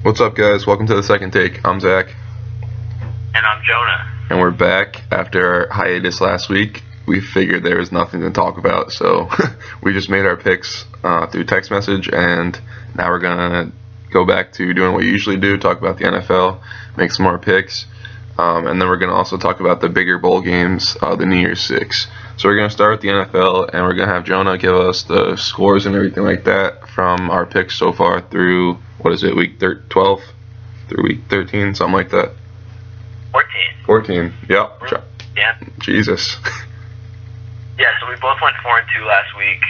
What's up, guys? Welcome to the Second Take. I'm Zach. And I'm Jonah. And we're back after our hiatus last week. We figured there was nothing to talk about, so we just made our picks through text message, and now we're going to go back to doing what we usually do, talk about the NFL, make some more picks, and then we're going to also talk about the bigger bowl games, the New Year's Six. So we're going to start with the NFL, and we're going to have Jonah give us the scores and everything like that from our picks so far through, week 12 through week 13, something like that. 14, yep. Yeah. Jesus. Yeah, so we both went 4-2 last week.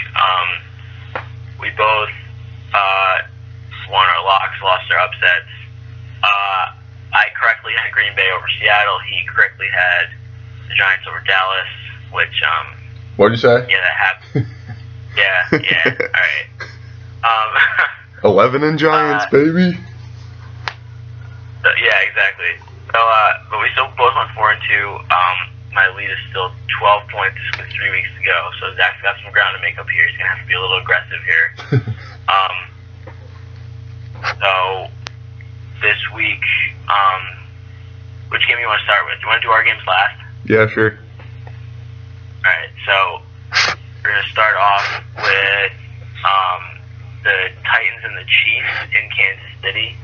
We both won our locks, lost our upsets. I correctly had Green Bay over Seattle. He correctly had the Giants over Dallas, which What'd you say? Yeah, that happened. Yeah. All right. 11 in Giants, baby. So, yeah, exactly. So, but we still both went 4-2. My lead is still 12 points with 3 weeks to go. So Zach's got some ground to make up here. He's gonna have to be a little aggressive here. So this week, which game you want to start with? Do you want to do our games last? Yeah, sure. All right. So we're gonna start off with the Titans and the Chiefs in Kansas City.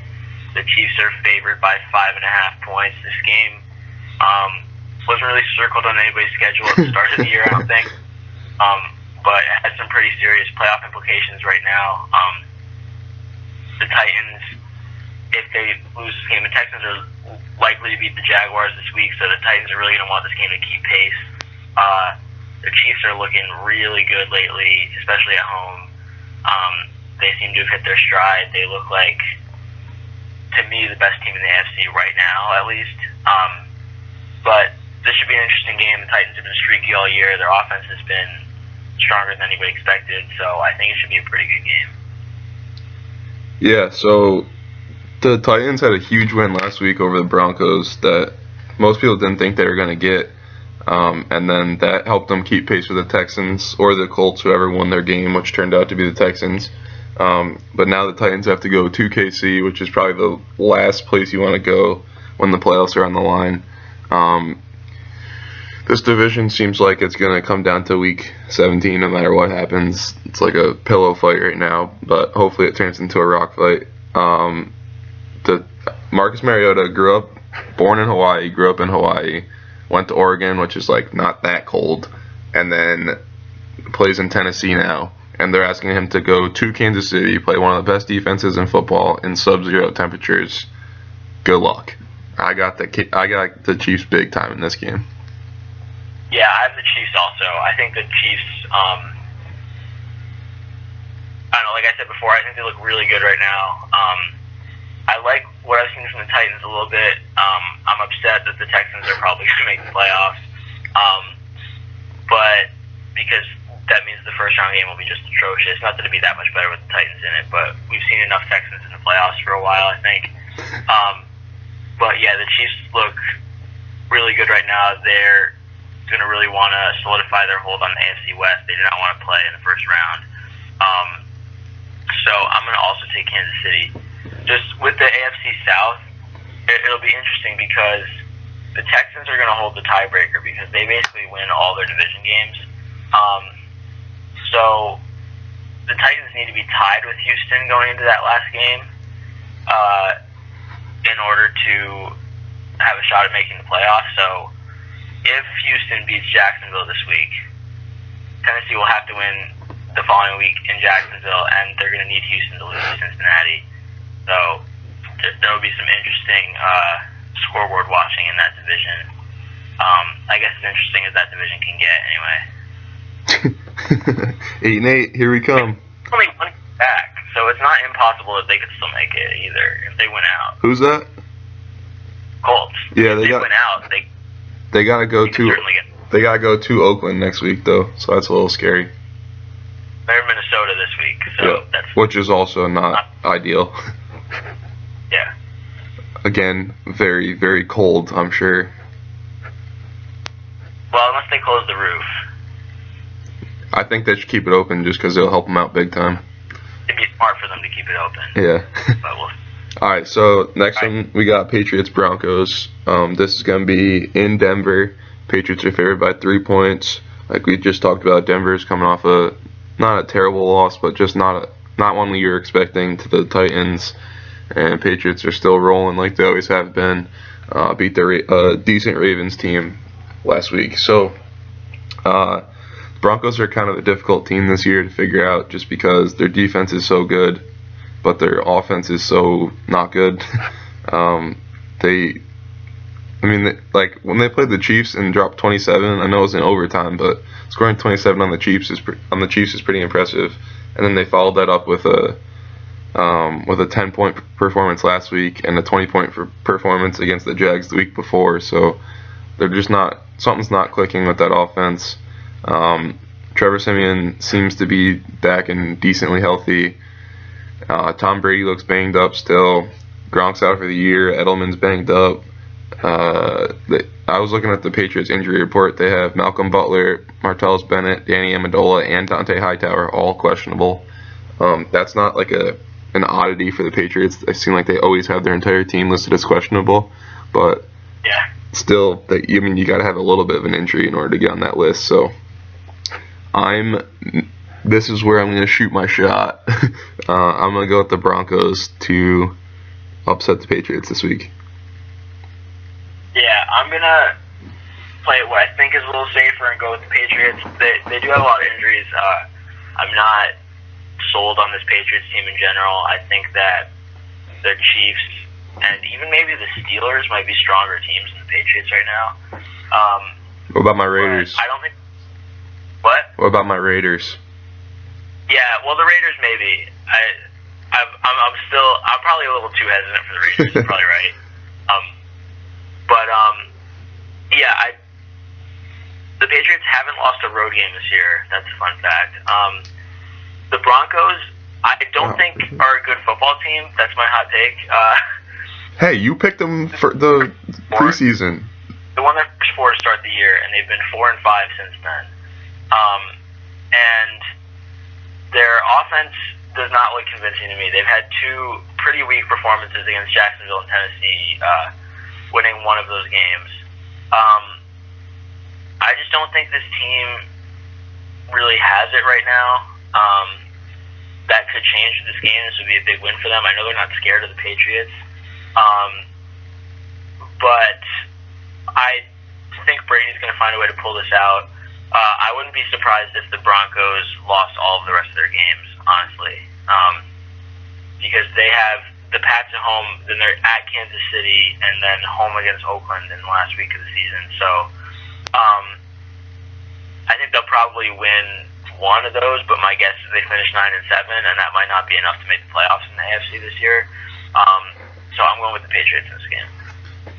The Chiefs are favored by 5.5 points. This game wasn't really circled on anybody's schedule at the start of the year, I don't think. But it has some pretty serious playoff implications right now. The Titans, if they lose this game, the Texans are likely to beat the Jaguars this week, so the Titans are really going to want this game to keep pace. The Chiefs are looking really good lately, especially at home. They seem to have hit their stride. They look like, to me, the best team in the AFC right now, at least. But this should be an interesting game. The Titans have been streaky all year. Their offense has been stronger than anybody expected, so I think it should be a pretty good game. Yeah, so the Titans had a huge win last week over the Broncos that most people didn't think they were going to get, and then that helped them keep pace with the Texans or the Colts, whoever won their game, which turned out to be the Texans. But now the Titans have to go to KC, which is probably the last place you want to go when the playoffs are on the line. This division seems like it's going to come down to week 17 no matter what happens. It's like a pillow fight right now, but hopefully it turns into a rock fight. Marcus Mariota born in Hawaii, grew up in Hawaii, went to Oregon, which is like not that cold, and then plays in Tennessee now. And they're asking him to go to Kansas City, play one of the best defenses in football in sub-zero temperatures. Good luck. I got the Chiefs big time in this game. Yeah, I have the Chiefs also. I think the Chiefs, I don't know, like I said before, I think they look really good right now. I like what I've seen from the Titans a little bit. I'm upset that the Texans are probably going to make the playoffs. But because that means the first round game will be just atrocious. Not that it'd be that much better with the Titans in it, but we've seen enough Texans in the playoffs for a while, I think. But yeah, the Chiefs look really good right now. They're going to really want to solidify their hold on the AFC West. They do not want to play in the first round. So I'm going to also take Kansas City. Just with the AFC South, it'll be interesting because the Texans are going to hold the tiebreaker because they basically win all their division games. So the Titans need to be tied with Houston going into that last game in order to have a shot at making the playoffs. So if Houston beats Jacksonville this week, Tennessee will have to win the following week in Jacksonville, and they're going to need Houston to lose to Cincinnati. So there will be some interesting scoreboard watching in that division. I guess as interesting as that division can get, anyway. 8-8, here we come. Only one back, so it's not impossible that they could still make it either if they win out. Who's that? Colts. Yeah, if they win out, they gotta go to Oakland next week though, so that's a little scary. They're in Minnesota this week, so that's which is also not ideal. Yeah. Again, very, very cold, I'm sure. Well, unless they close the roof. I think they should keep it open just because it'll help them out big time. It'd be smart for them to keep it open. Yeah. But All right, so next one we got Patriots Broncos. This is going to be in Denver. Patriots are favored by 3 points. Like we just talked about, Denver's coming off not a terrible loss, but just not one you're expecting to the Titans. And Patriots are still rolling like they always have been. Beat the decent Ravens team last week. So Broncos are kind of a difficult team this year to figure out just because their defense is so good, but their offense is so not good. Like when they played the Chiefs and dropped 27, I know it was in overtime, but scoring 27 on the Chiefs is pretty impressive. And then they followed that up with a 10-point performance last week and a 20-point performance against the Jags the week before. So they're just something's not clicking with that offense. Trevor Siemian seems to be back and decently healthy. Tom Brady looks banged up still. Gronk's out for the year. Edelman's banged up. I was looking at the Patriots injury report. They have Malcolm Butler, Martellus Bennett, Danny Amendola, and Dante Hightower all questionable. That's not like an oddity for the Patriots. They seem like they always have their entire team listed as questionable, but yeah, still, you got to have a little bit of an injury in order to get on that list. So this is where I'm going to shoot my shot. I'm going to go with the Broncos to upset the Patriots this week. Yeah, I'm going to play what I think is a little safer and go with the Patriots. They do have a lot of injuries. I'm not sold on this Patriots team in general. I think that the Chiefs and even maybe the Steelers might be stronger teams than the Patriots right now. What about my Raiders? I don't think. What? What about my Raiders? Yeah, well, the Raiders maybe. I'm probably a little too hesitant for the Raiders. You're probably right. Yeah, the Patriots haven't lost a road game this year. That's a fun fact. The Broncos, I don't think are a good football team. That's my hot take. Hey, you picked them for the preseason. The one that pushed 4 to start the year, and they've been 4-5 since then. And their offense does not look convincing to me. They've had 2 pretty weak performances against Jacksonville and Tennessee, winning one of those games. I just don't think this team really has it right now. That could change this game. This would be a big win for them. I know they're not scared of the Patriots. But I think Brady's going to find a way to pull this out. I wouldn't be surprised if the Broncos lost all of the rest of their games, honestly. Because they have the Pats at home, then they're at Kansas City, and then home against Oakland in the last week of the season. So I think they'll probably win one of those, but my guess is they finish 9-7, and that might not be enough to make the playoffs in the AFC this year. So I'm going with the Patriots in this game.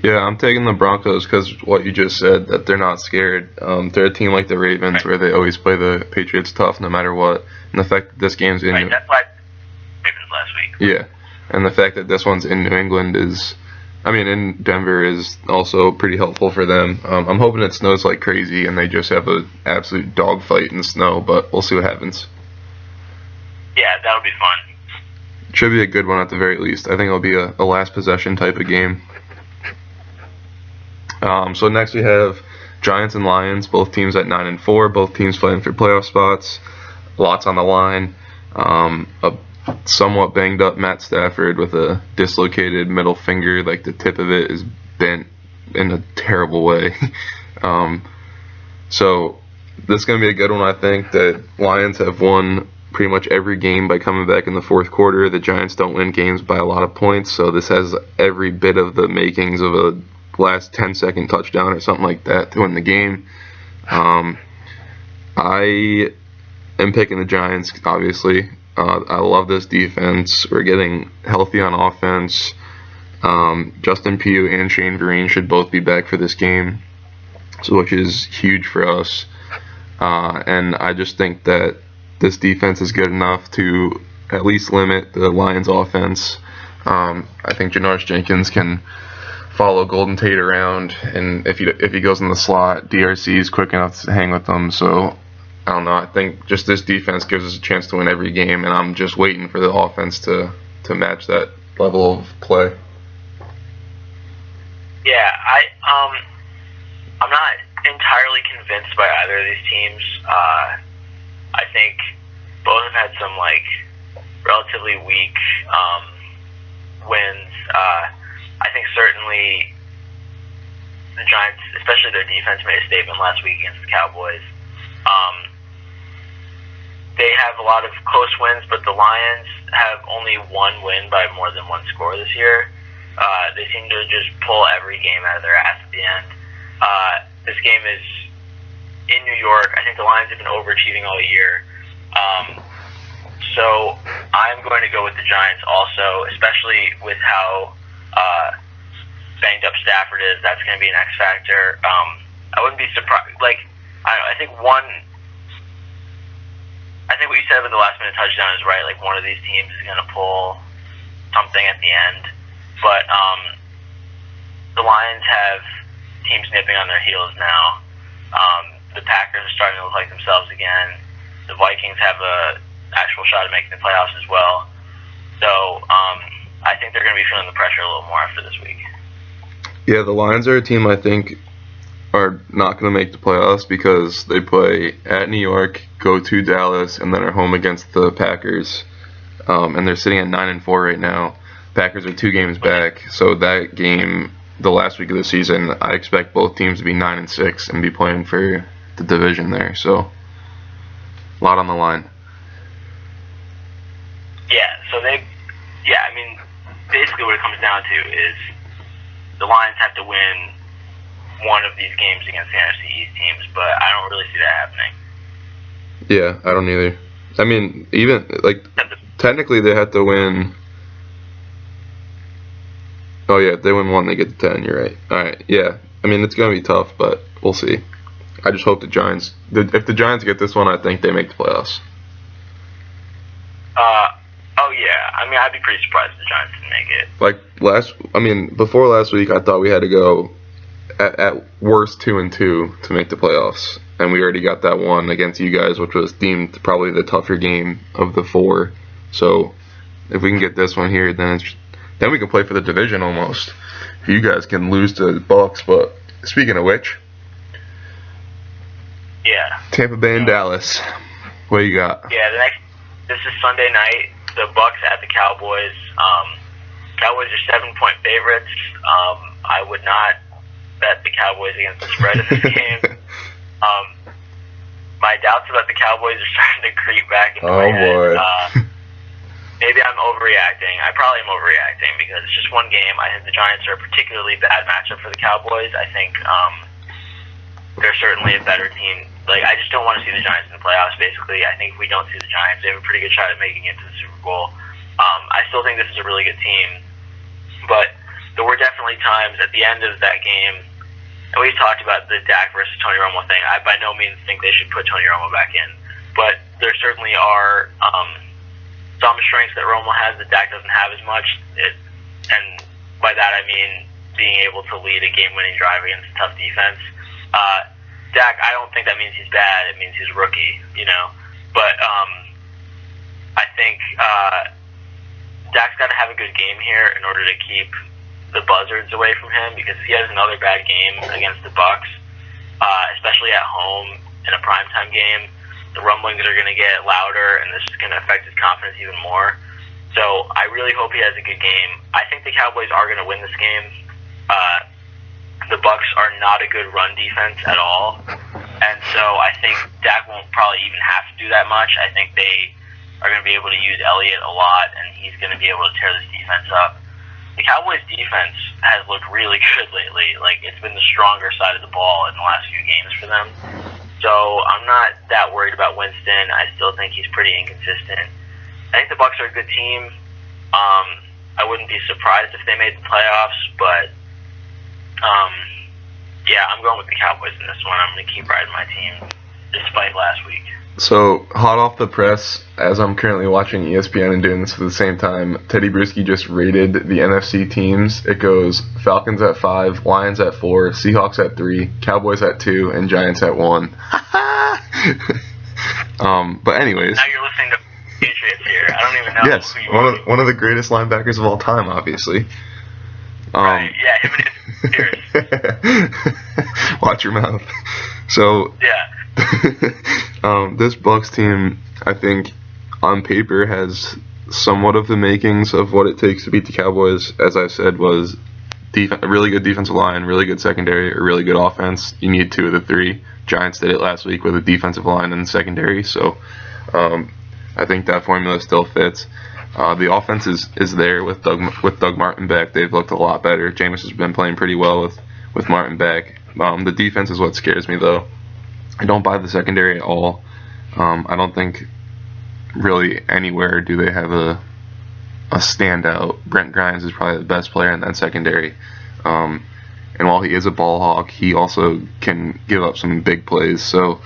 Yeah, I'm taking the Broncos because what you just said, that they're not scared. They're a team like the Ravens, where they always play the Patriots tough no matter what. And the fact that this game's in that's why Ravens last week. Yeah, and the fact that this one's in New England in Denver is also pretty helpful for them. I'm hoping it snows like crazy and they just have an absolute dogfight in the snow, but we'll see what happens. Yeah, that'll be fun. Should be a good one at the very least. I think it'll be a last possession type of game. So next we have Giants and Lions, both teams at 9-4, both teams playing for playoff spots. Lots on the line. A somewhat banged up Matt Stafford with a dislocated middle finger, like the tip of it is bent in a terrible way. So this is going to be a good one. I think that Lions have won pretty much every game by coming back in the fourth quarter. The Giants don't win games by a lot of points, so this has every bit of the makings of a last 10-second touchdown or something like that to win the game. I am picking the Giants, obviously. I love this defense. We're getting healthy on offense. Justin Pugh and Shane Vereen should both be back for this game, which is huge for us. And I just think that this defense is good enough to at least limit the Lions' offense. I think Janoris Jenkins can follow Golden Tate around, and if he goes in the slot, DRC is quick enough to hang with them. So I don't know. I think just this defense gives us a chance to win every game, and I'm just waiting for the offense to match that level of play. Yeah, I'm not entirely convinced by either of these teams. I think both have had some relatively weak wins. I think certainly the Giants, especially their defense, made a statement last week against the Cowboys. They have a lot of close wins, but the Lions have only one win by more than one score this year. They seem to just pull every game out of their ass at the end. This game is in New York. I think the Lions have been overachieving all year. So I'm going to go with the Giants also, especially with how banged up Stafford is. That's going to be an X factor. I wouldn't be surprised. I think what you said about the last minute touchdown is right. One of these teams is going to pull something at the end. But the Lions have teams nipping on their heels now. The Packers are starting to look like themselves again. The Vikings have a actual shot at making the playoffs as well. So I think they're going to be feeling the pressure a little more after this week. Yeah, the Lions are a team I think are not going to make the playoffs because they play at New York, go to Dallas, and then are home against the Packers. And they're sitting at 9-4 right now. Packers are 2 games back, so that game, the last week of the season, I expect both teams to be 9-6 and be playing for the division there. So a lot on the line. Basically what it comes down to is the Lions have to win one of these games against the NFC East teams, but I don't really see that happening. Yeah, I don't either. I mean, even, technically they have to win. Oh, yeah, if they win 1, they get to 10, you're right. Alright, yeah. I mean, it's going to be tough, but we'll see. I just hope the Giants, if the Giants get this one, I think they make the playoffs. Oh, yeah. I mean, I'd be pretty surprised if the Giants didn't make it. Before last week, I thought we had to go at worst 2-2 to make the playoffs. And we already got that one against you guys, which was deemed probably the tougher game of the 4. So if we can get this one here, then we can play for the division almost. You guys can lose to the Bucks, but speaking of which, yeah, Tampa Bay and Dallas. What do you got? Yeah, this is Sunday night. The Bucks at the Cowboys. Cowboys are 7-point favorites. I would not bet the Cowboys against the spread in this game. My doubts about the Cowboys are starting to creep back into my head. Boy. Maybe I'm overreacting. I probably am overreacting because it's just one game. I think the Giants are a particularly bad matchup for the Cowboys. I think they're certainly a better team. I just don't want to see the Giants in the playoffs, basically. I think if we don't see the Giants, they have a pretty good shot at making it to the Super Bowl. I still think this is a really good team. But there were definitely times at the end of that game, and we've talked about the Dak versus Tony Romo thing. I by no means think they should put Tony Romo back in. But there certainly are some strengths that Romo has that Dak doesn't have as much. And by that I mean being able to lead a game-winning drive against a tough defense. Dak, I don't think that means he's bad. It means he's a rookie, But I think Dak's got to have a good game here in order to keep the buzzards away from him, because if he has another bad game against the Bucks, especially at home in a primetime game, the rumblings are going to get louder, and this is going to affect his confidence even more. So I really hope he has a good game. I think the Cowboys are going to win this game. The Bucks are not a good run defense at all, and so I think Dak won't probably even have to do that much. I think they are going to be able to use Elliott a lot, and he's going to be able to tear this defense up. The Cowboys' defense has looked really good lately. It's been the stronger side of the ball in the last few games for them. So I'm not that worried about Winston. I still think he's pretty inconsistent. I think the Bucks are a good team. I wouldn't be surprised if they made the playoffs, but yeah, I'm going with the Cowboys in this one. I'm going to keep riding my team despite last week. So, hot off the press, as I'm currently watching ESPN and doing this at the same time, Teddy Bruschi just rated the NFC teams. It goes Falcons at 5, Lions at 4, Seahawks at 3, Cowboys at 2, and Giants at 1. But anyways. Now you're listening to Patriots here. I don't even know Yes, who you are. one of the greatest linebackers of all time, obviously. Right, yeah, him and his Pierce. Watch your mouth. So, Yeah. this Bucs team, I think, on paper has somewhat of the makings of what it takes to beat the Cowboys. As I said, was a really good defensive line, really good secondary, a really good offense. You need two of the three. Giants did it last week with a defensive line and secondary, so I think that formula still fits. The offense is there with Doug Martin back. They've looked a lot better. Jameis has been playing pretty well with Martin back. The defense is what scares me, though. I don't buy the secondary at all. I don't think really anywhere do they have a standout. Brent Grimes is probably the best player in that secondary. And while he is a ball hawk, he also can give up some big plays. So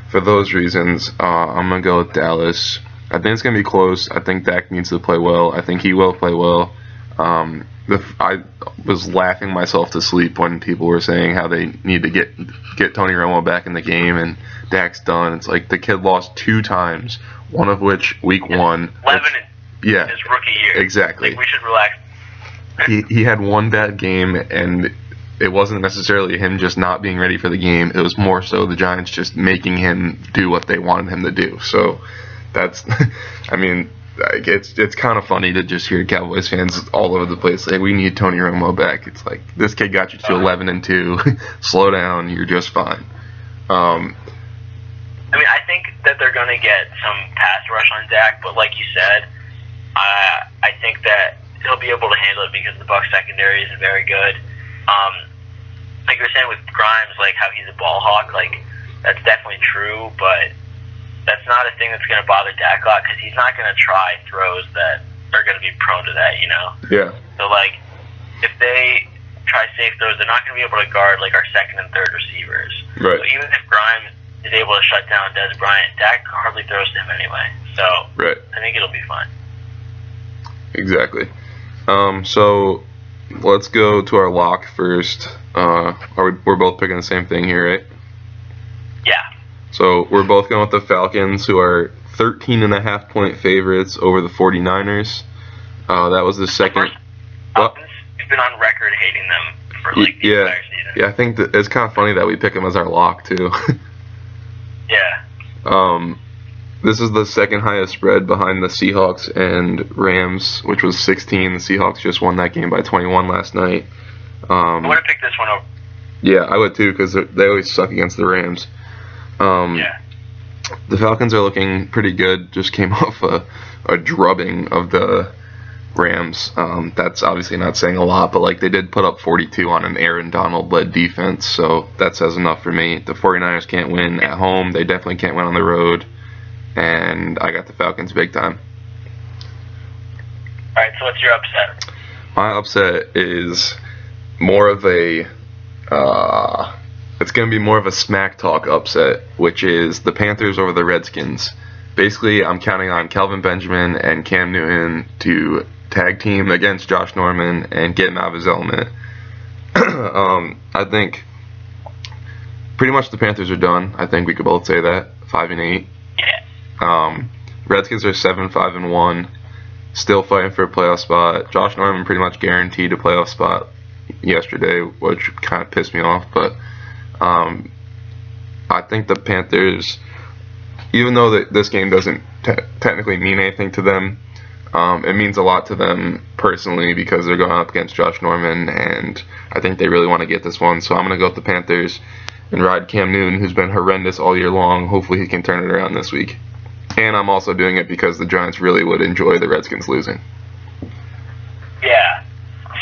for those reasons, I'm going to go with Dallas. I think it's going to be close. I think Dak needs to play well. I think he will play well. I was laughing myself to sleep when people were saying how they need to get Tony Romo back in the game and Dak's done. It's like the kid lost 2 times, one of which week 1. 11 in his rookie year. Exactly. Like, we should relax. He had one bad game, and it wasn't necessarily him just not being ready for the game. It was more so the Giants just making him do what they wanted him to do. So that's, I mean, it's kind of funny to just hear Cowboys fans all over the place say we need Tony Romo back. It's like, this kid got you to 11-2. Slow down, you're just fine. I mean, I think that they're going to get some pass rush on Dak, but like you said, I think that he'll be able to handle it because the Bucs secondary isn't very good. Like you were saying with Grimes, like how he's a ball hawk, like that's definitely true, but that's not a thing that's going to bother Dak a lot because he's not going to try throws that are going to be prone to that, you know? Yeah. So, like, if they try safe throws, they're not going to be able to guard, like, our second and third receivers. Right. So even if Grimes is able to shut down Dez Bryant, Dak hardly throws to him anyway. So right. I think it'll be fine. Exactly. So let's go to our lock first. We're both picking the same thing here, right? Yeah. So we're both going with the Falcons, who are 13.5-point favorites over the 49ers. That was the second. Falcons, you've been on record hating them for like the entire season. Yeah, I think that it's kind of funny that we pick them as our lock too. Yeah. This is the second highest spread behind the Seahawks and Rams, which was 16. The Seahawks just won that game by 21 last night. I'm going to pick this one over. Yeah, I would too, because they always suck against the Rams. Yeah. The Falcons are looking pretty good. Just came off a drubbing of the Rams. That's obviously not saying a lot, but like they did put up 42 on an Aaron Donald-led defense, so that says enough for me. The 49ers can't win at home. They definitely can't win on the road. And I got the Falcons big time. All right, so what's your upset? My upset is more of a, it's going to be more of a smack talk upset, which is the Panthers over the Redskins. Basically, I'm counting on Kelvin Benjamin and Cam Newton to tag team against Josh Norman and get him out of his element. I think pretty much the Panthers are done. I think we could both say that, 5-8. Redskins are 7-5-1, still fighting for a playoff spot. Josh Norman pretty much guaranteed a playoff spot yesterday, which kind of pissed me off. But I think the Panthers, even though this game doesn't technically mean anything to them, it means a lot to them personally because they're going up against Josh Norman, and I think they really want to get this one. So I'm going to go with the Panthers and ride Cam Newton, who's been horrendous all year long. Hopefully he can turn it around this week. And I'm also doing it because the Giants really would enjoy the Redskins losing. Yeah.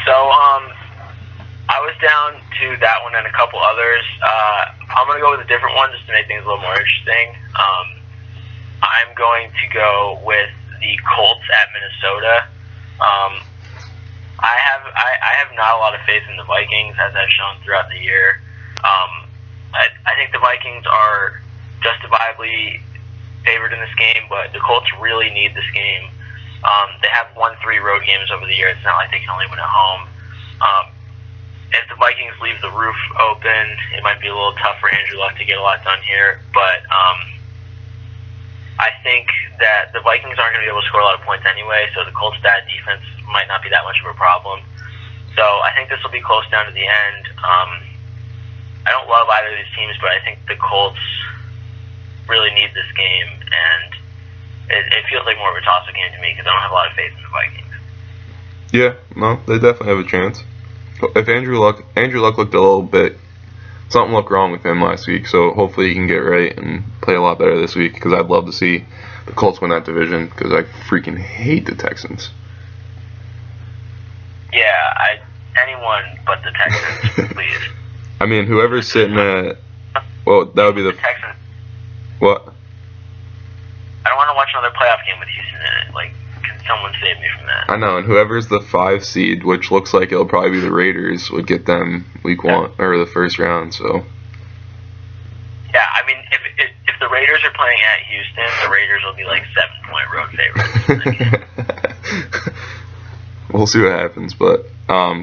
So, I was down to that one and a couple others. I'm going to go with a different one just to make things a little more interesting. I'm going to go with the Colts at Minnesota. I have not a lot of faith in the Vikings, as I've shown throughout the year. I think the Vikings are justifiably favored in this game, but the Colts really need this game. They have won 3 road games over the year. It's not like they can only win at home. If the Vikings leave the roof open, it might be a little tough for Andrew Luck to get a lot done here. But I think that the Vikings aren't going to be able to score a lot of points anyway, so the Colts' bad defense might not be that much of a problem. So I think this will be close down to the end. I don't love either of these teams, but I think the Colts really need this game, and it feels like more of a toss-up game to me because I don't have a lot of faith in the Vikings. Yeah, no, they definitely have a chance. If Andrew Luck looked a little bit, something looked wrong with him last week, so hopefully he can get right and play a lot better this week, because I'd love to see the Colts win that division, because I freaking hate the Texans. Yeah, anyone but the Texans, please. I mean, whoever's sitting at, well, that would be the Texans. What? I don't want to watch another playoff game with Houston in it. Like, can someone save me from that? I know, and whoever's the 5 seed, which looks like it'll probably be the Raiders, would get them week 1 or the first round. So. Yeah, I mean, if the Raiders are playing at Houston, the Raiders will be like 7-point road favorites. We'll see what happens, but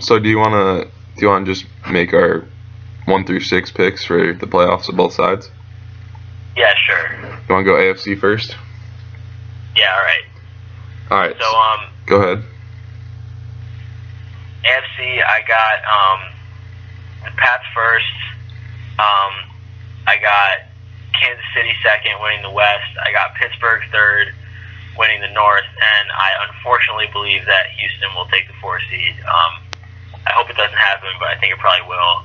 so do you want to just make our 1 through 6 picks for the playoffs of both sides? Yeah, sure. You want to go AFC first? Yeah, all right. All right. So go ahead. AFC, I got the Pats first. I got Kansas City second, winning the West. I got Pittsburgh third, winning the North, and I unfortunately believe that Houston will take the 4 seed. I hope it doesn't happen, but I think it probably will.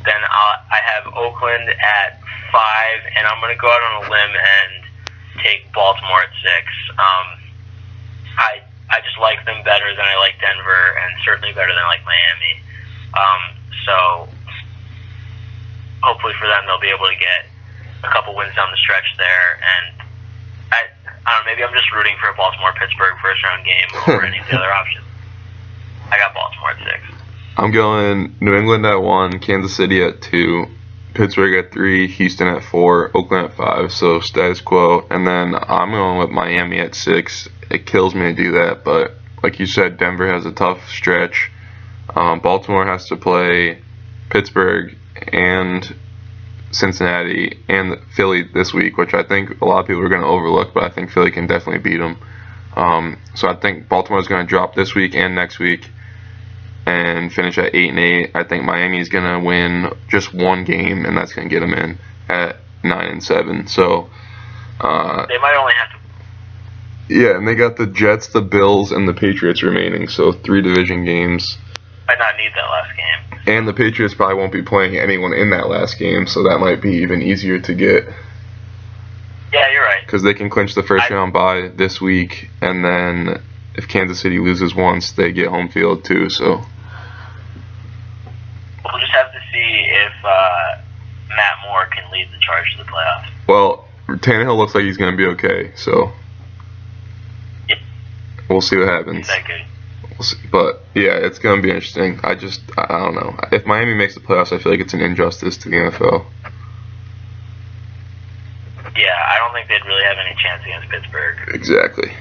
Then I have Oakland at 5, and I'm going to go out on a limb and take Baltimore at 6. I just like them better than I like Denver, and certainly better than I like Miami. So hopefully for them, they'll be able to get a couple wins down the stretch there. And I don't know, maybe I'm just rooting for a Baltimore-Pittsburgh first-round game over any of the other options. I got Baltimore at 6. I'm going New England at 1, Kansas City at 2, Pittsburgh at 3, Houston at 4, Oakland at 5, so status quo. And then I'm going with Miami at 6. It kills me to do that, but like you said, Denver has a tough stretch. Baltimore has to play Pittsburgh and Cincinnati and Philly this week, which I think a lot of people are going to overlook, but I think Philly can definitely beat them. So I think Baltimore's going to drop this week and next week and finish at 8-8. I think Miami's going to win just one game, and that's going to get them in at 9-7. So they might only have to. Yeah, and they got the Jets, the Bills, and the Patriots remaining, so 3 division games. Might not need that last game. And the Patriots probably won't be playing anyone in that last game, so that might be even easier to get. Yeah, you're right. Because they can clinch the first round bye this week, and then if Kansas City loses once, they get home field too. So we'll just have to see if Matt Moore can lead the charge to the playoffs. Well, Tannehill looks like he's going to be okay, so yep. We'll see what happens. Is that good? We'll see. But yeah, it's going to be interesting. I don't know. If Miami makes the playoffs, I feel like it's an injustice to the NFL. Yeah, I don't think they'd really have any chance against Pittsburgh. Exactly.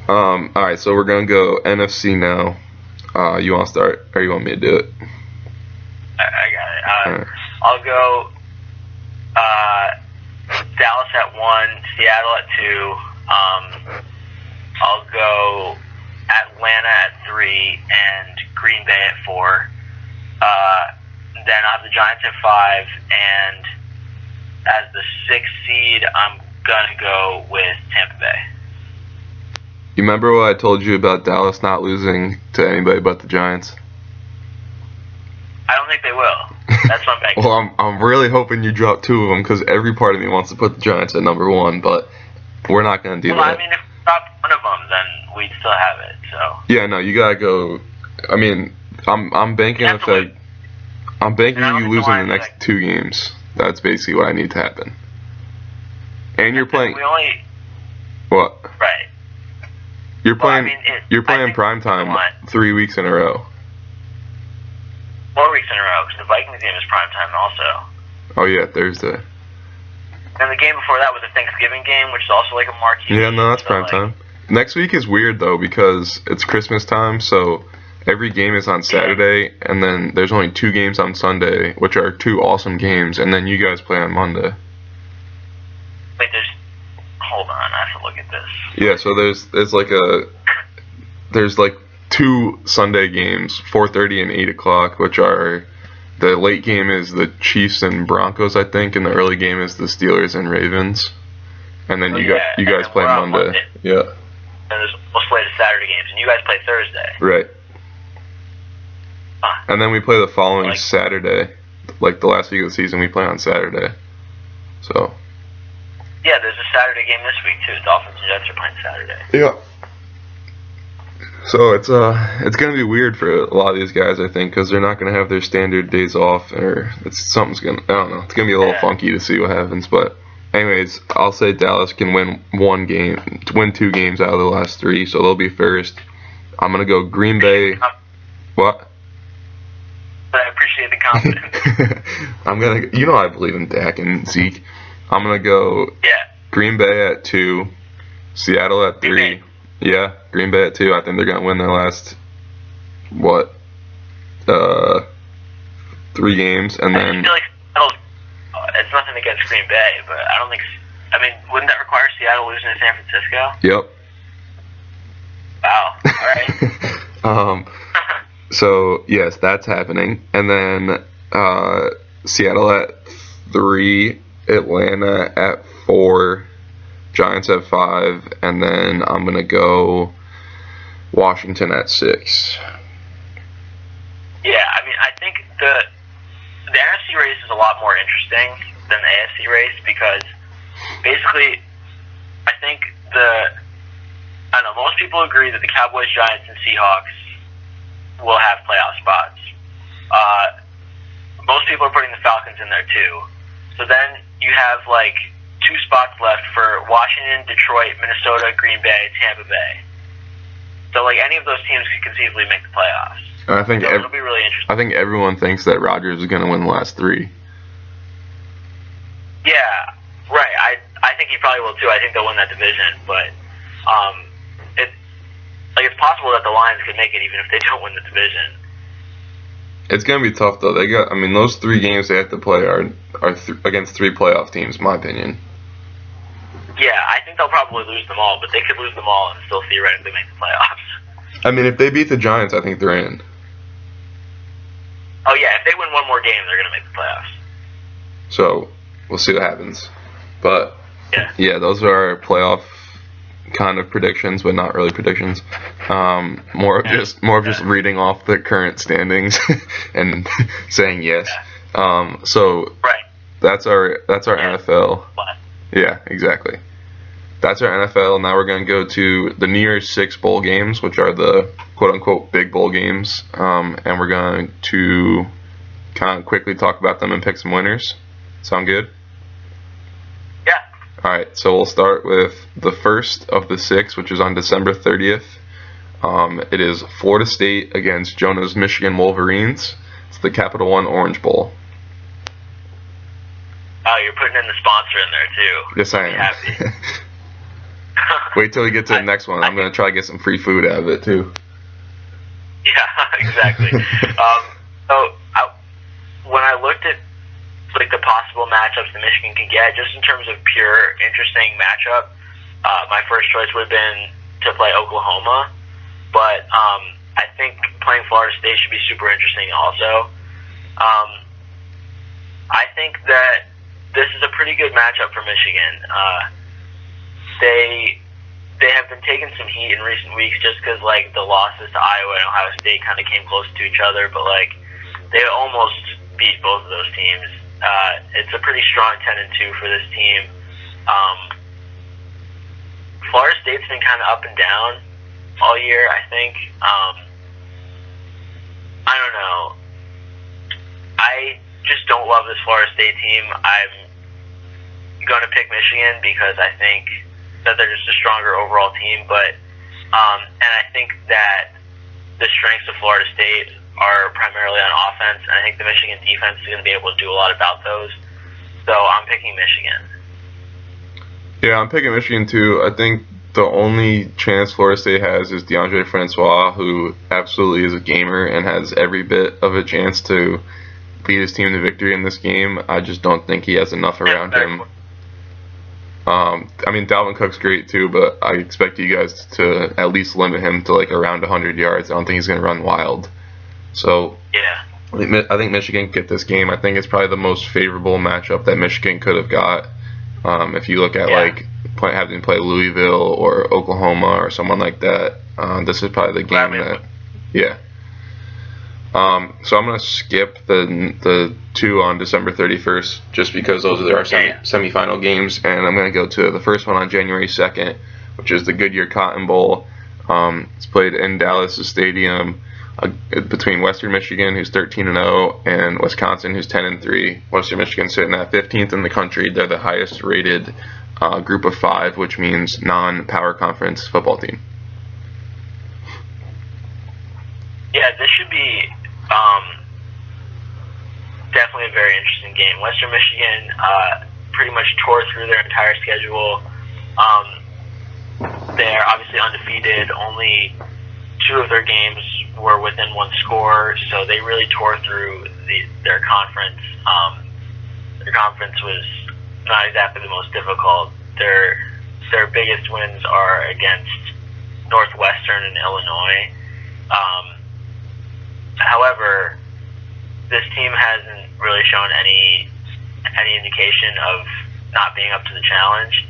All right, so we're going to go NFC now. You want to start, or you want me to do it? I got it. Right. I'll go Dallas at 1, Seattle at 2. I'll go Atlanta at 3 and Green Bay at 4. Then I have the Giants at 5, and as the 6th seed, I'm gonna go with Tampa Bay. You remember what I told you about Dallas not losing to anybody but the Giants? I don't think they will. That's what I'm banking. Well, I'm really hoping you drop 2 of them, because every part of me wants to put the Giants at number 1, but we're not going to do that. I mean, if we dropped one of them, then we'd still have it. So. Yeah, no, you gotta go. I mean, I'm banking on the fact. I'm banking on you losing the next 2 games. That's basically what I need to happen. And you're playing. We only. What? Right. You're playing. Well, I mean, you're playing primetime 3 weeks in a row. 4 weeks in a row, because the Vikings game is primetime also. Oh yeah, Thursday. And the game before that was a Thanksgiving game, which is also like a marquee. Yeah, no, that's primetime. Next week is weird though, because it's Christmas time, so every game is on Saturday, and then there's only 2 games on Sunday, which are 2 awesome games, and then you guys play on Monday. Wait, there's. hold on, I have to look at this. Yeah, so there's like 2 Sunday games, 4:30 and 8 o'clock, which are the late game is the Chiefs and Broncos, I think, and the early game is the Steelers and Ravens. And then you guys play Monday. Yeah. And there's a slate of Saturday games, and you guys play Thursday. Right. Huh. And then we play the following Saturday, like the last week of the season. We play on Saturday. So. Yeah, there's a Saturday game this week too. Dolphins and Jets are playing Saturday. Yeah. So it's gonna be weird for a lot of these guys, I think, because they're not gonna have their standard days off, or I don't know. It's gonna be a little funky to see what happens, but anyways, I'll say Dallas can win 2 games out of the last 3, so they'll be first. I'm gonna go Green Bay. What? I appreciate the confidence. I believe in Dak and Zeke. I'm gonna go Green Bay at 2, Seattle at 3. Yeah, Green Bay at 2. I think they're gonna win their last 3 games, and then. I feel like Seattle's, it's nothing against Green Bay, but I don't think. I mean, wouldn't that require Seattle losing to San Francisco? Yep. Wow. All right. So yes, that's happening, and then Seattle at 3, Atlanta at 4. Giants at 5, and then I'm going to go Washington at 6. Yeah, I mean, I think the NFC race is a lot more interesting than the AFC race because basically I think most people agree that the Cowboys, Giants, and Seahawks will have playoff spots. Most people are putting the Falcons in there too. So then you have like 2 spots left for Washington, Detroit, Minnesota, Green Bay, Tampa Bay. So like any of those teams could conceivably make the playoffs. I think it'll be really interesting. I think everyone thinks that Rodgers is going to win the last 3. Yeah, right. I think he probably will too. I think they'll win that division, but it's possible that the Lions could make it even if they don't win the division. It's going to be tough though. Those 3 games they have to play are against 3 playoff teams, in my opinion. Yeah, I think they'll probably lose them all, but they could lose them all and still theoretically make the playoffs. I mean, if they beat the Giants, I think they're in. Oh yeah, if they win one more game, they're going to make the playoffs. So, we'll see what happens. But, yeah, those are our playoff kind of predictions, but not really predictions. More of just reading off the current standings and saying yes. So that's our NFL. Yeah, exactly. That's our NFL. Now we're going to go to the New Year's 6 bowl games, which are the quote-unquote big bowl games, and we're going to kind of quickly talk about them and pick some winners. Sound good? Yeah. All right, so we'll start with the first of the 6, which is on December 30th. It is Florida State against Jonah's Michigan Wolverines. It's the Capital One Orange Bowl. Oh, you're putting in the sponsor in there, too. Yes, I am. Happy. Wait till we get to the next one. I'm going to try to get some free food out of it, too. Yeah, exactly. When I looked at like the possible matchups that Michigan could get, just in terms of pure interesting matchup, my first choice would have been to play Oklahoma. But I think playing Florida State should be super interesting also. I think that this is a pretty good matchup for Michigan. They have been taking some heat in recent weeks just because like the losses to Iowa and Ohio State kind of came close to each other, but like they almost beat both of those teams. It's a pretty strong 10-2 for this team. Florida State's been kind of up and down all year, I think. I don't know. I just don't love this Florida State team. I'm going to pick Michigan because I think that they're just a stronger overall team, but and I think that the strengths of Florida State are primarily on offense, and I think the Michigan defense is going to be able to do a lot about those. So I'm picking Michigan. Yeah, I'm picking Michigan too. I think the only chance Florida State has is DeAndre Francois, who absolutely is a gamer and has every bit of a chance to lead his team to victory in this game. I just don't think he has enough around him. I mean, Dalvin Cook's great too, but I expect you guys to at least limit him to like around 100 yards. I don't think he's going to run wild. So Yeah. I think Michigan can get this game. I think it's probably the most favorable matchup that Michigan could have got. If you look at like having to play Louisville or Oklahoma or someone like that, this is probably the game that, yeah. So I'm gonna skip the two on December 31st just because those are our semifinal games, and I'm gonna go to the first one on January 2nd, which is the Goodyear Cotton Bowl. It's played in Dallas Stadium between Western Michigan, who's 13-0, and Wisconsin, who's 10-3. Western Michigan sitting at 15th in the country. They're the highest rated group of 5, which means non-power conference football team. Yeah, this should be definitely a very interesting game. Western Michigan pretty much tore through their entire schedule. They're obviously undefeated. Only 2 of their games were within 1 score, so they really tore through their conference. Their conference was not exactly the most difficult. Their biggest wins are against Northwestern and Illinois. However, this team hasn't really shown any indication of not being up to the challenge.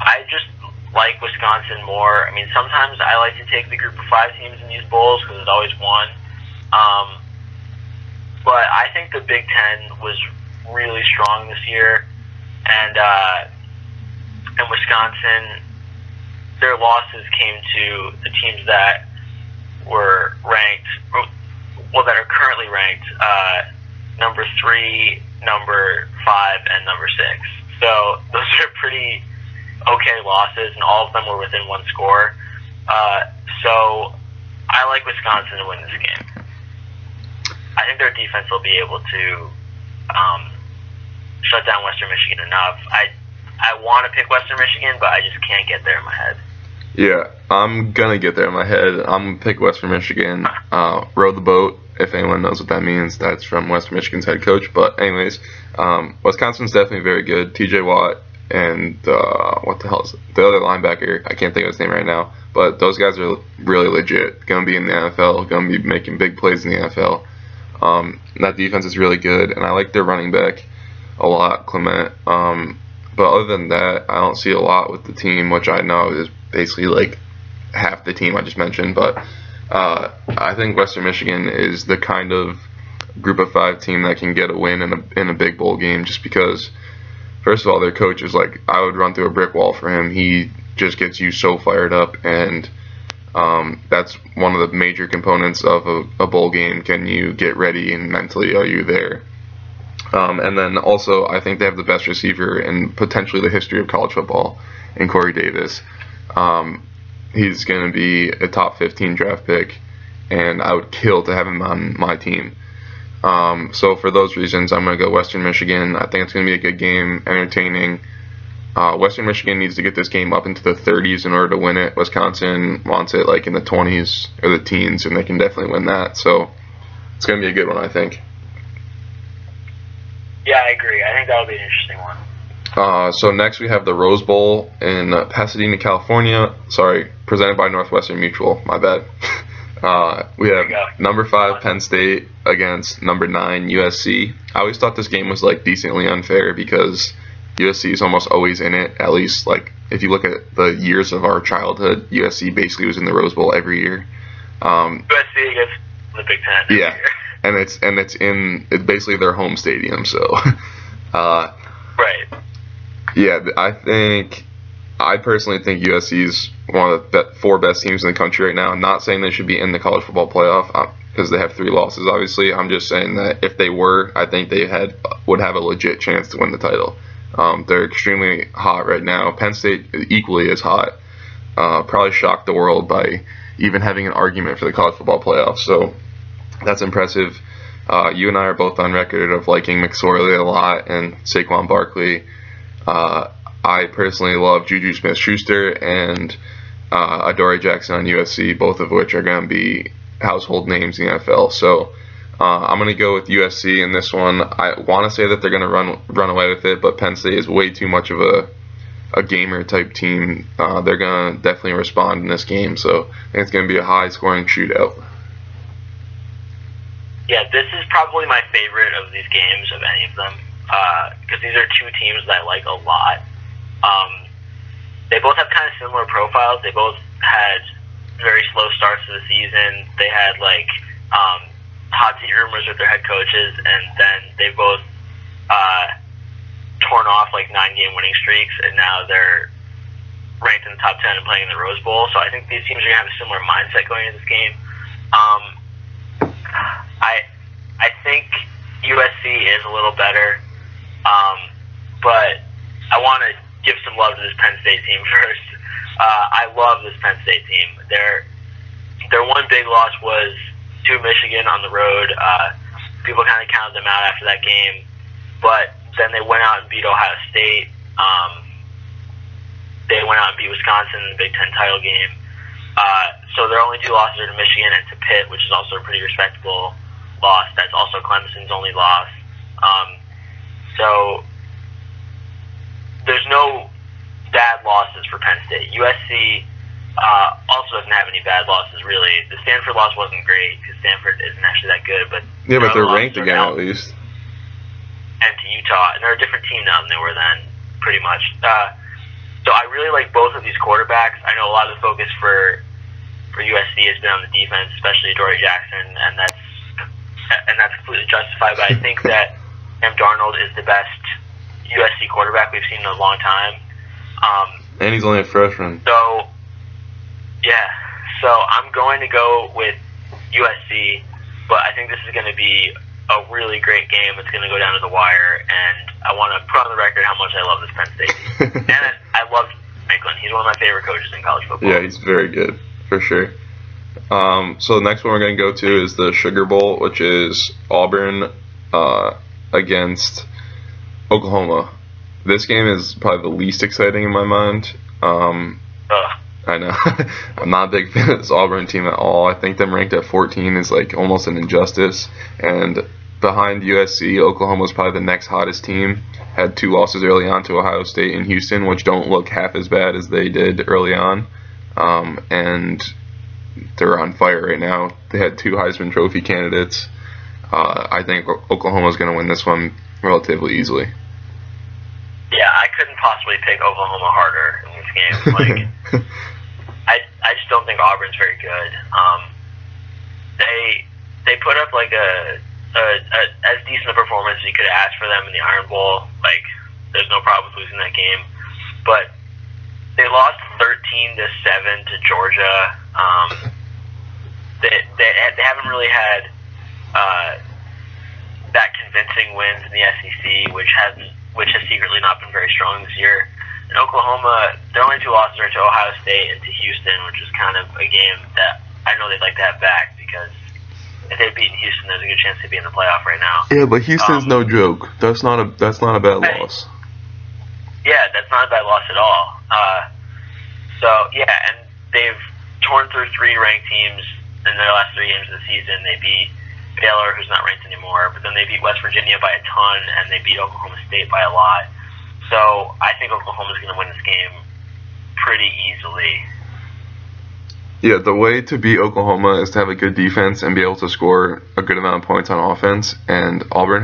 I just like Wisconsin more. I mean, sometimes I like to take the group of 5 teams in these bowls because it's always one. But I think the Big Ten was really strong this year, and Wisconsin, their losses came to the teams that were ranked, well, that are currently ranked number 3, number 5, and number 6. So those are pretty okay losses, and all of them were within 1 score. So I like Wisconsin to win this game. I think their defense will be able to shut down Western Michigan enough. I want to pick Western Michigan, but I just can't get there in my head. Yeah, I'm gonna get there in my head. I'm gonna pick Western Michigan. Row the boat, if anyone knows what that means. That's from Western Michigan's head coach. But anyways, Wisconsin's definitely very good. TJ Watt and what the hell is it? The other linebacker? I can't think of his name right now. But those guys are really legit. Gonna be in the NFL. Gonna be making big plays in the NFL. That defense is really good, and I like their running back a lot, Clement. But other than that, I don't see a lot with the team, which I know is basically like half the team I just mentioned. But I think Western Michigan is the kind of group of 5 team that can get a win in a big bowl game, just because, first of all, their coach is like, I would run through a brick wall for him. He just gets you so fired up, and that's one of the major components of a bowl game. Can you get ready, and mentally are you there? And then also, I think they have the best receiver in potentially the history of college football in Corey Davis. He's going to be a top 15 draft pick, and I would kill to have him on my team. So for those reasons, I'm going to go Western Michigan. I think it's going to be a good game, entertaining. Western Michigan needs to get this game up into the 30s in order to win it. Wisconsin wants it like in the 20s or the teens, and they can definitely win that. So it's going to be a good one, I think. Yeah, I agree. I think that'll be an interesting one. So next we have the Rose Bowl in Pasadena, California. Sorry, presented by Northwestern Mutual. My bad. We have number 5 Penn State against number 9 USC. I always thought this game was like decently unfair because USC is almost always in it. At least like if you look at the years of our childhood, USC basically was in the Rose Bowl every year. USC gets the Big Ten every year. And it's basically their home stadium, so right. Yeah, I personally think USC is one of the 4 best teams in the country right now. I'm not saying they should be in the college football playoff because they have 3 losses, obviously. I'm just saying that if they were, I think they would have a legit chance to win the title. They're extremely hot right now. Penn State equally is hot. Probably shocked the world by even having an argument for the college football playoff. So that's impressive. You and I are both on record of liking McSorley a lot and Saquon Barkley. I personally love Juju Smith-Schuster and Adoree Jackson on USC, both of which are going to be household names in the NFL. So I'm going to go with USC in this one. I want to say that they're going to run away with it, but Penn State is way too much of a gamer type team. They're going to definitely respond in this game, so I think it's going to be a high scoring shootout. Yeah, this is probably my favorite of these games of any of them, because these are two teams that I like a lot. They both have kind of similar profiles. They both had very slow starts to the season. They had hot seat rumors with their head coaches, and then they both torn off 9-game winning streaks, and now they're ranked in the top 10 and playing in the Rose Bowl. So I think these teams are going to have a similar mindset going into this game. I think USC is a little better, but I want to give some love to this Penn State team first. I love this Penn State team. Their one big loss was to Michigan on the road. People kind of counted them out after that game, but then they went out and beat Ohio State. They went out and beat Wisconsin in the Big Ten title game. So their only two losses are to Michigan and to Pitt, which is also a pretty respectable loss. That's also Clemson's only loss. So there's no bad losses for Penn State. USC also doesn't have any bad losses, really. The Stanford loss wasn't great because Stanford isn't actually that good, but yeah, but they're ranked again at least. And to Utah, and they're a different team now than they were then, pretty much. So I really like both of these quarterbacks. I know a lot of the focus for USC has been on the defense, especially Dory Jackson, and that's completely justified. But I think that Sam Darnold is the best USC quarterback we've seen in a long time. And he's only a freshman. So, yeah. So I'm going to go with USC, but I think this is going to be a really great game. It's going to go down to the wire, and I want to put on the record how much I love this Penn State team. And I love Franklin. He's one of my favorite coaches in college football. Yeah, he's very good, for sure. So the next one we're going to go to is the Sugar Bowl, which is Auburn against Oklahoma. This game is probably the least exciting in my mind. I know. I'm not a big fan of this Auburn team at all. I think them ranked at 14 is almost an injustice. And behind USC, Oklahoma's probably the next hottest team. Had two losses early on to Ohio State and Houston, which don't look half as bad as they did early on. And they're on fire right now. They had two Heisman Trophy candidates. I think Oklahoma's going to win this one relatively easily. Yeah, I couldn't possibly pick Oklahoma harder in this game. I just don't think Auburn's very good. They put up a as decent a performance as you could ask for them in the Iron Bowl. There's no problem with losing that game, but they lost 13-7 to Georgia. They haven't really had that convincing wins in the SEC, which has secretly not been very strong this year. In Oklahoma, their only two losses are to Ohio State and to Houston, which is kind of a game that I know they'd like to have back, because if they'd beaten Houston, there's a good chance they'd be in the playoff right now. Yeah, but Houston's no joke. That's not a bad loss. Yeah, that's not a bad loss at all. And they've torn through three ranked teams in their last three games of the season. They beat Baylor, who's not ranked anymore, but then they beat West Virginia by a ton, and they beat Oklahoma State by a lot. So I think Oklahoma's going to win this game pretty easily. Yeah, the way to beat Oklahoma is to have a good defense and be able to score a good amount of points on offense. And Auburn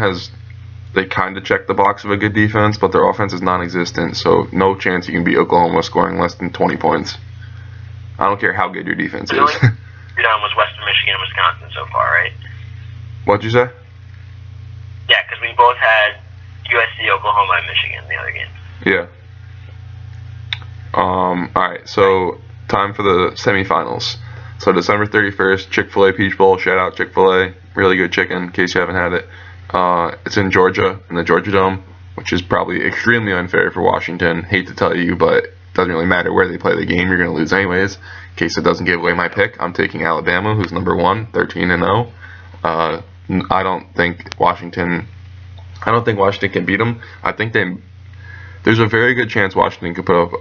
they kind of check the box of a good defense, but their offense is non-existent, so no chance you can beat Oklahoma scoring less than 20 points. I don't care how good your defense is. You're done with Western Michigan and Wisconsin so far, right? What'd you say? Yeah, because we both had USC, Oklahoma, and Michigan in the other games. Yeah. Alright, so time for the semifinals. So December 31st, Chick-fil-A Peach Bowl. Shout out Chick-fil-A. Really good chicken, in case you haven't had it. It's in Georgia, in the Georgia Dome, which is probably extremely unfair for Washington. Hate to tell you, but it doesn't really matter where they play the game. You're going to lose anyways. In case it doesn't give away my pick, I'm taking Alabama, who's number 1, 13-0. I don't think Washington can beat them. I think there's a very good chance Washington could put up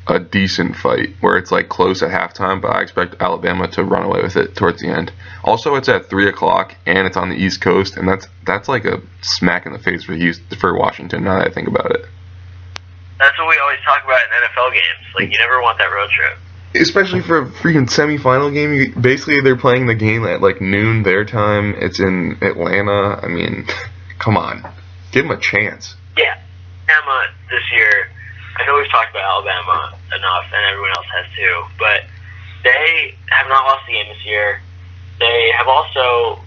a decent fight where it's like close at halftime, but I expect Alabama to run away with it towards the end. Also, it's at 3:00 and it's on the East Coast, and that's like a smack in the face for Washington. Now that I think about it, that's what we always talk about in NFL games. Like, you never want that road trip. Especially for a freaking semifinal game. Basically, they're playing the game at like noon their time. It's in Atlanta. I mean, come on, give them a chance. Yeah, Alabama this year. I know we've talked about Alabama enough, and everyone else has too, but they have not lost a game this year. They have also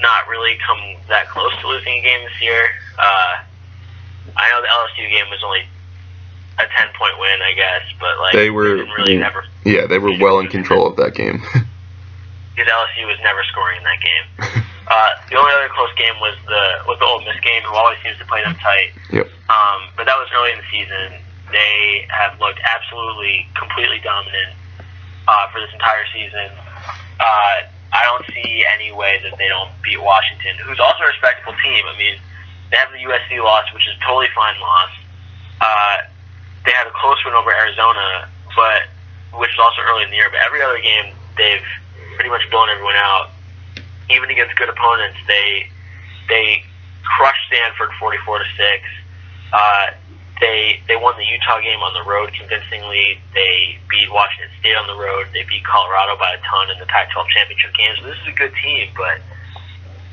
not really come that close to losing a game this year. I know the LSU game was only a 10-point win, I guess, but like they were they were well in control of that game. Because LSU was never scoring in that game. The only other close game was the Ole Miss game, who always seems to play them tight. Yep. But that was early in the season. They have looked absolutely, completely dominant for this entire season. I don't see any way that they don't beat Washington, who's also a respectable team. I mean, they have the USC loss, which is a totally fine loss. They had a close win over Arizona, which was also early in the year. But every other game, they've pretty much blown everyone out. Even against good opponents, they crushed Stanford 44-6. They won the Utah game on the road convincingly. They beat Washington State on the road. They beat Colorado by a ton in the Pac-12 championship games. So this is a good team, but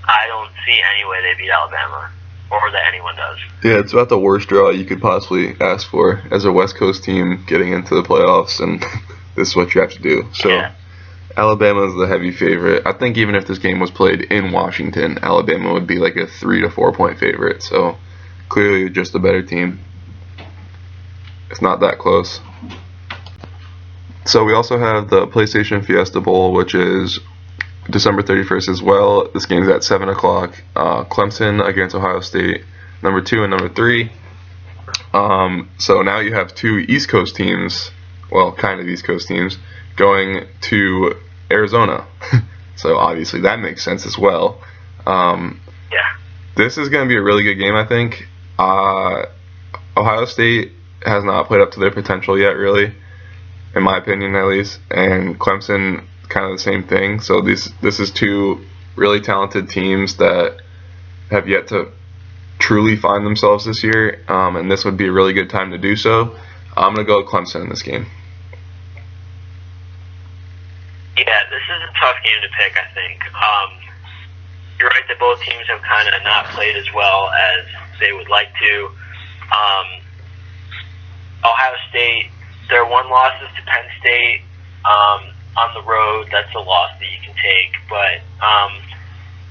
I don't see any way they beat Alabama, or that anyone does. Yeah, it's about the worst draw you could possibly ask for as a West Coast team getting into the playoffs, and this is what you have to do. So. Yeah. Alabama is the heavy favorite. I think even if this game was played in Washington, Alabama would be like a 3 to 4 point favorite. So clearly just a better team. It's not that close. So we also have the PlayStation Fiesta Bowl, which is December 31st as well. This game's at 7:00. Clemson against Ohio State, number 2 and number 3. So now you have two East Coast teams, well, kind of East Coast teams, going to Arizona. So obviously that makes sense as well. Yeah. This is going to be a really good game, I think. Ohio State has not played up to their potential yet, really, in my opinion at least, and Clemson kind of the same thing. So this is two really talented teams that have yet to truly find themselves this year, and this would be a really good time to do so. I'm going to go with Clemson in this game. Yeah, this is a tough game to pick, I think. You're right that both teams have kind of not played as well as they would like to. Ohio State, their one loss is to Penn State on the road. That's a loss that you can take. But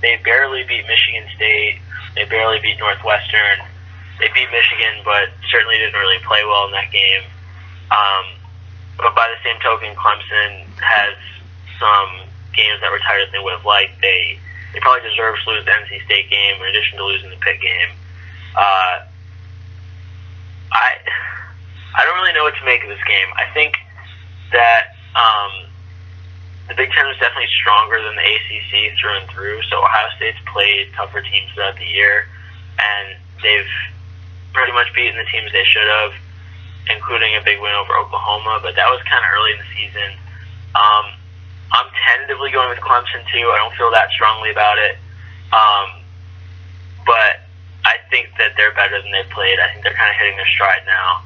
they barely beat Michigan State. They barely beat Northwestern. They beat Michigan, but certainly didn't really play well in that game. But by the same token, Clemson has some games that were tighter than they would have liked. They probably deserve to lose the NC State game in addition to losing the Pitt game. I don't really know what to make of this game. I think that the Big Ten is definitely stronger than the ACC through and through. So Ohio State's played tougher teams throughout the year, and they've pretty much beaten the teams they should have, including a big win over Oklahoma. But that was kind of early in the season. I'm tentatively going with Clemson too. I don't feel that strongly about it, but I think that they're better than they've played. I think they're kind of hitting their stride now.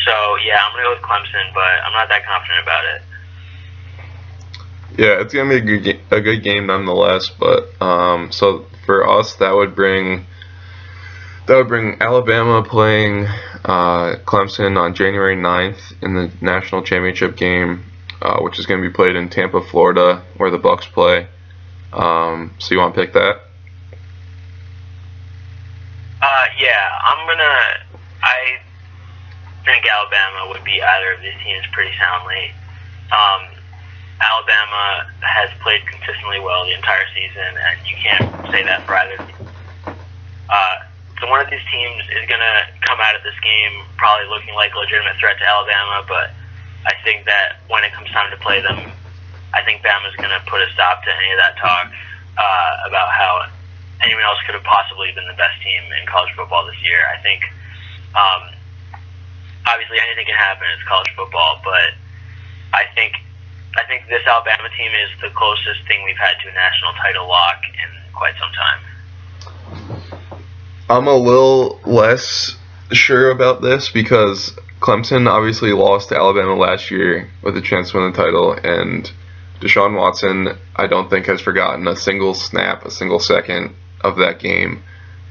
So yeah, I'm gonna go with Clemson, but I'm not that confident about it. Yeah, it's gonna be a good game nonetheless. But so for us, that would bring Alabama playing Clemson on January 9th in the national championship game, which is going to be played in Tampa, Florida, where the Bucs play. So you want to pick that? Yeah, I think Alabama would beat either of these teams pretty soundly. Alabama has played consistently well the entire season, and you can't say that for either team. So one of these teams is going to come out of this game probably looking like a legitimate threat to Alabama, but I think that when it comes time to play them, I think Bama's going to put a stop to any of that talk about how anyone else could have possibly been the best team in college football this year. I think Obviously, anything can happen. It's college football, but I think this Alabama team is the closest thing we've had to a national title lock in quite some time. I'm a little less sure about this because Clemson obviously lost to Alabama last year with a chance to win the title, and Deshaun Watson, I don't think, has forgotten a single snap, a single second of that game.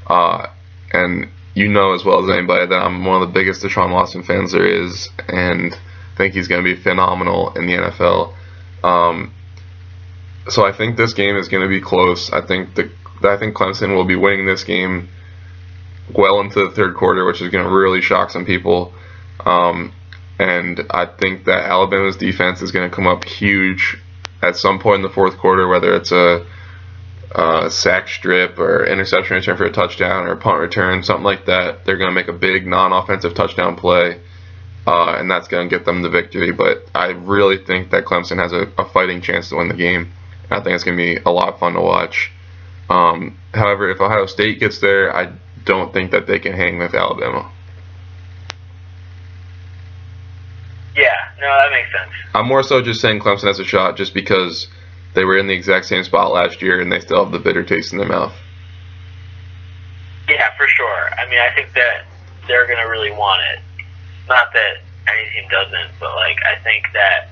And you know as well as anybody that I'm one of the biggest Deshaun Watson fans there is, and think he's going to be phenomenal in the NFL. So I think this game is going to be close. I think Clemson will be winning this game well into the third quarter, which is going to really shock some people. And I think that Alabama's defense is going to come up huge at some point in the fourth quarter, whether it's a sack strip or interception return for a touchdown or a punt return, something like that. They're going to make a big non-offensive touchdown play, and that's going to get them the victory. But I really think that Clemson has a fighting chance to win the game. I think it's going to be a lot of fun to watch. However, if Ohio State gets there, I don't think that they can hang with Alabama. Yeah, no, that makes sense. I'm more so just saying Clemson has a shot just because they were in the exact same spot last year and they still have the bitter taste in their mouth. Yeah, for sure. I mean, I think that they're going to really want it. Not that any team doesn't, but I think that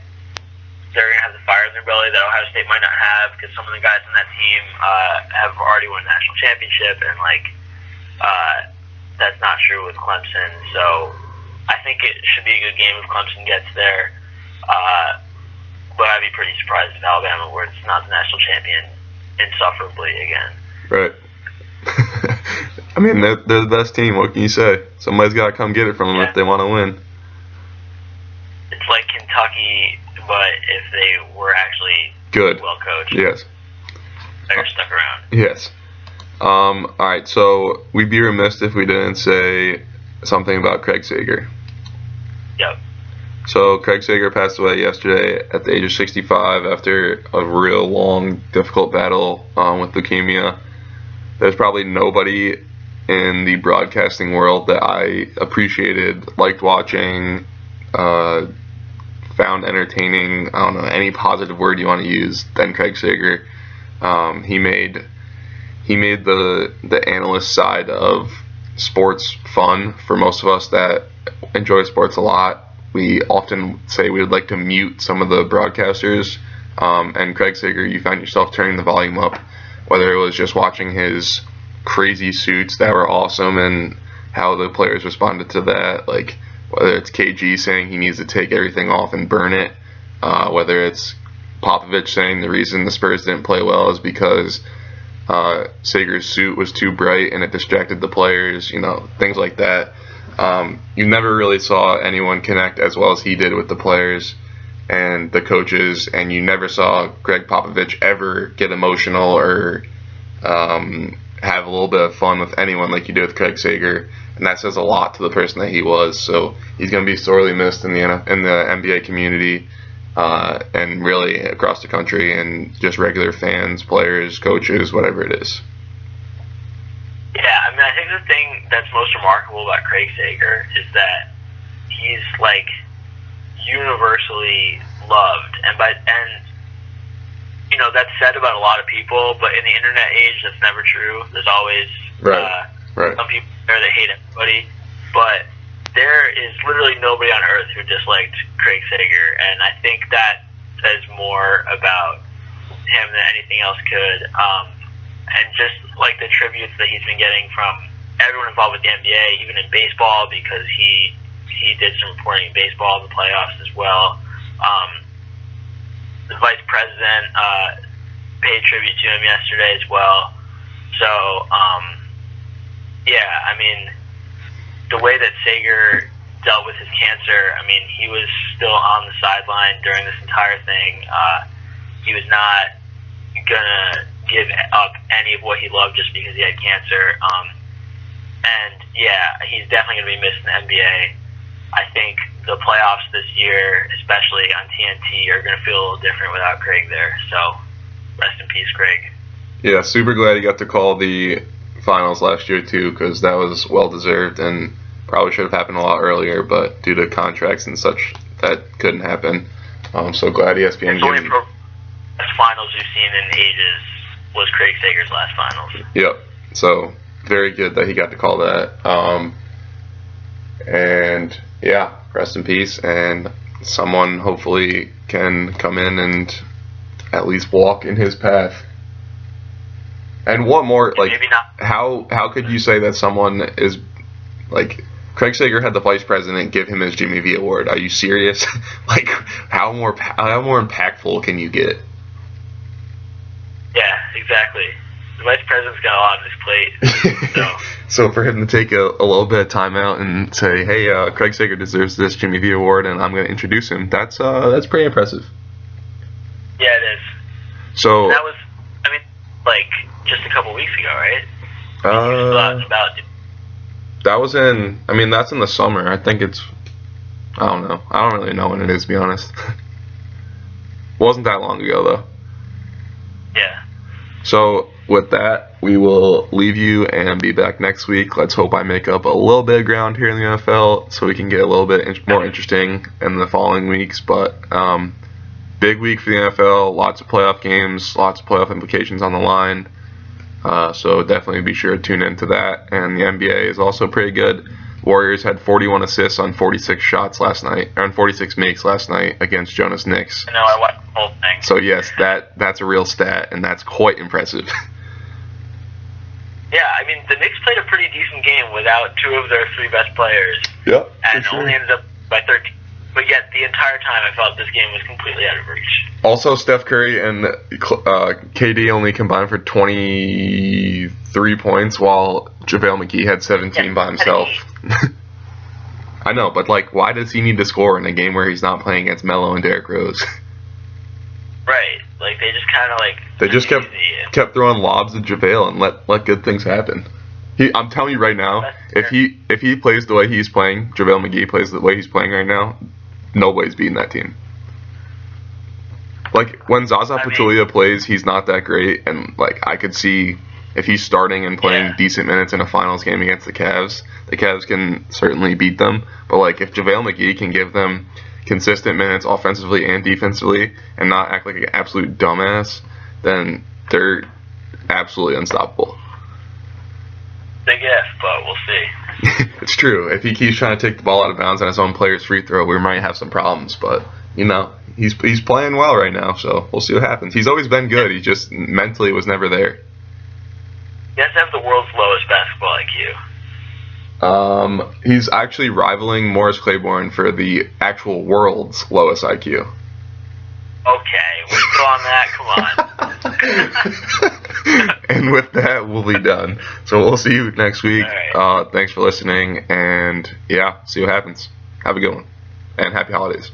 they're going to have the fire in their belly that Ohio State might not have, because some of the guys on that team have already won a national championship, and that's not true with Clemson. So I think it should be a good game if Clemson gets there. But I'd be pretty surprised if Alabama were not the national champion insufferably again. Right. I mean, they're the best team. What can you say? Somebody's got to come get it from them if they want to win. It's like Kentucky, but if they were actually good, well coached. Yes. Better stuck around. Yes. All right. So we'd be remiss if we didn't say something about Craig Sager. Yep. So Craig Sager passed away yesterday at the age of 65 after a real long, difficult battle with leukemia. There's probably nobody in the broadcasting world that I appreciated, liked watching, found entertaining, I don't know, any positive word you want to use, than Craig Sager. He made the analyst side of sports fun for most of us that enjoy sports a lot. We often say we would like to mute some of the broadcasters, and Craig Sager, you found yourself turning the volume up, whether it was just watching his crazy suits that were awesome and how the players responded to that, like whether it's KG saying he needs to take everything off and burn it, whether it's Popovich saying the reason the Spurs didn't play well is because Sager's suit was too bright and it distracted the players, things like that. You never really saw anyone connect as well as he did with the players and the coaches, and you never saw Greg Popovich ever get emotional or have a little bit of fun with anyone like you did with Craig Sager, and that says a lot to the person that he was. So he's going to be sorely missed in the NBA community and really across the country, and just regular fans, players, coaches, whatever it is. Yeah, I mean, I think the thing that's most remarkable about Craig Sager is that he's universally loved, and that's said about a lot of people, but in the internet age, that's never true. There's always some people there that hate everybody, but there is literally nobody on earth who disliked Craig Sager, and I think that says more about him than anything else could. And just the tributes that he's been getting from everyone involved with the NBA, even in baseball, because he did some reporting in baseball in the playoffs as well. The vice president paid tribute to him yesterday as well. So, I mean, the way that Sager dealt with his cancer, I mean, he was still on the sideline during this entire thing. He was not gonna give up any of what he loved just because he had cancer. He's definitely going to be missed in the NBA. I think the playoffs this year, especially on TNT, are going to feel a little different without Craig there. So, rest in peace, Craig. Yeah, super glad he got to call the finals last year, too, because that was well-deserved. And Probably should have happened a lot earlier, but due to contracts and such, that couldn't happen. I'm so glad ESPN The only gave him. finals we've seen in ages was Craig Sager's last finals. Yep. So very good that he got to call that. And yeah, rest in peace. And someone hopefully can come in and at least walk in his path. And what more, like, Maybe not. how could you say that someone is, like, Craig Sager had the vice president give him his Jimmy V award? Are you serious? Like, how more impactful can you get? Yeah, exactly. The vice president's got a lot on his plate. So, So for him to take a little bit of time out and say, hey, Craig Sager deserves this Jimmy V award, and I'm going to introduce him, that's pretty impressive. yeah, it is. So That was, I mean, like, just a couple weeks ago, right? He was still out and about. that was in, I mean, that's in the summer. I think it's, I don't know. I don't really know when it is, to be honest. Wasn't that long ago, though. Yeah. So with that, we will leave you and be back next week. Let's hope I make up a little bit of ground here in the NFL so we can get a little bit more interesting in the following weeks. But big week for the NFL, lots of playoff games, lots of playoff implications on the line. So definitely be sure to tune into that. And the NBA is also pretty good. Warriors had 41 assists on 46 shots last night, or on 46 makes last night against Jonas Knicks. I know, I watched the whole thing. So yes, that's a real stat, and that's quite impressive. Yeah, I mean, the Knicks played a pretty decent game without two of their three best players, Yep. and only ended up by 13. But yet, the entire time, I felt this game was completely out of reach. Also, Steph Curry and KD only combined for 23 points, while JaVale McGee had 17 by himself. I know, but like, why does he need to score in a game where he's not playing against Melo and Derrick Rose? Right. Like, they just kind of, like... They just kept throwing lobs at JaVale and let good things happen. I'm telling you right now, if he plays the way he's playing, JaVale McGee plays the way he's playing right now, nobody's beating that team. Like, when Zaza Pachulia plays, he's not that great, and like, I could see if he's starting and playing decent minutes in a finals game against the Cavs can certainly beat them. But like, if JaVale McGee can give them consistent minutes offensively and defensively and not act like an absolute dumbass, then they're absolutely unstoppable. Big if, but we'll see. It's true. If he keeps trying to take the ball out of bounds on his own player's free throw, we might have some problems. But, you know, he's playing well right now, so we'll see what happens. He's always been good. He just mentally was never there. He has to have the world's lowest basketball IQ. He's actually rivaling Morris Claiborne for the actual world's lowest IQ. Okay, we go on that. Come on. And with that, we'll be done. So we'll see you next week. All right. Thanks for listening, and yeah, see what happens. Have a good one, and happy holidays.